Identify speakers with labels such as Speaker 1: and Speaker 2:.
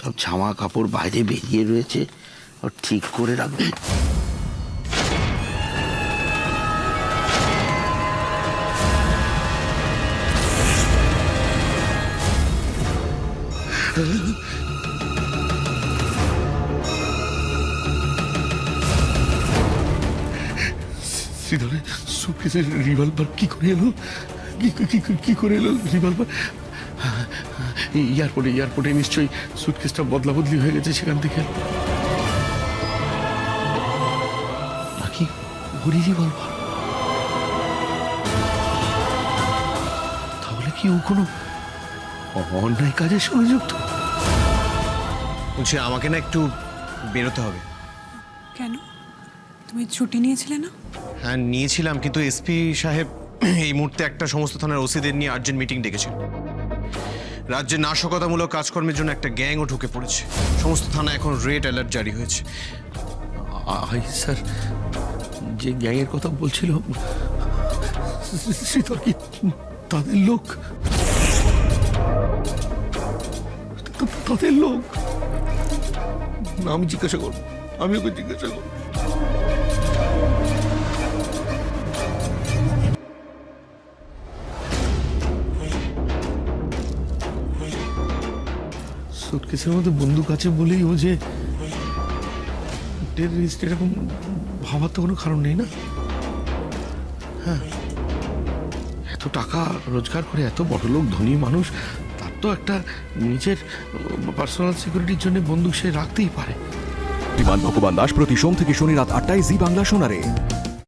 Speaker 1: সব জামা কাপড় বাইরে বেরিয়ে রয়েছে, আর ঠিক করে রাখবে।
Speaker 2: শ্রীধরের সুটকেসের রিভলভার কি করে এলো? কি করে এলো রিভলভার? এয়ারপোর্টে নিশ্চয়ই সুটকেসটা বদলা বদলি হয়ে গেছে সেখান থেকে। নাকি ওরই রিভলভার? তাহলে কি ও কোনো অন্যায় কাজের সঙ্গে যুক্ত?
Speaker 3: বলছি আমাকে না একটু বেরোতে হবে।
Speaker 4: কেন? তুমি ছুটি নিয়েছিলে না?
Speaker 3: হ্যাঁ নিয়েছিলাম, কিন্তু এসপি সাহেব এই মুহূর্তে একটা সমস্ত থানার ওসিদের নিয়ে আর্জেন্ট মিটিং ডেকেছেন। রাজ্যে নাশকতামূলক কাজকর্মের জন্য একটা গ্যাংও ঢুকে পড়েছে। সমস্ত থানা এখন রেড অ্যালার্ট জারি হয়েছে।
Speaker 2: স্যার, যে গ্যাংয়ের কথা বলছিল শ্রীধর কি তাদের লোক? তাদের লোক? না, আমি জিজ্ঞাসা করবো, আমি ওকে জিজ্ঞাসা করবো। সুটকেসের মধ্যে বন্দুক আছে বলেই ও যে টেররিস্ট, এরকম ভাবার তো কোনো কারণ নেই না? হ্যাঁ, এত টাকা রোজগার করে এত বড় লোক ধনী মানুষ, তার তো একটা নিজের পার্সোনাল সিকিউরিটির জন্য বন্দুক সে রাখতেই পারে।
Speaker 5: বিমান ভগবান দাস প্রতি সোম থেকে শনি রাত 8টায় জি বাংলা শোনারে।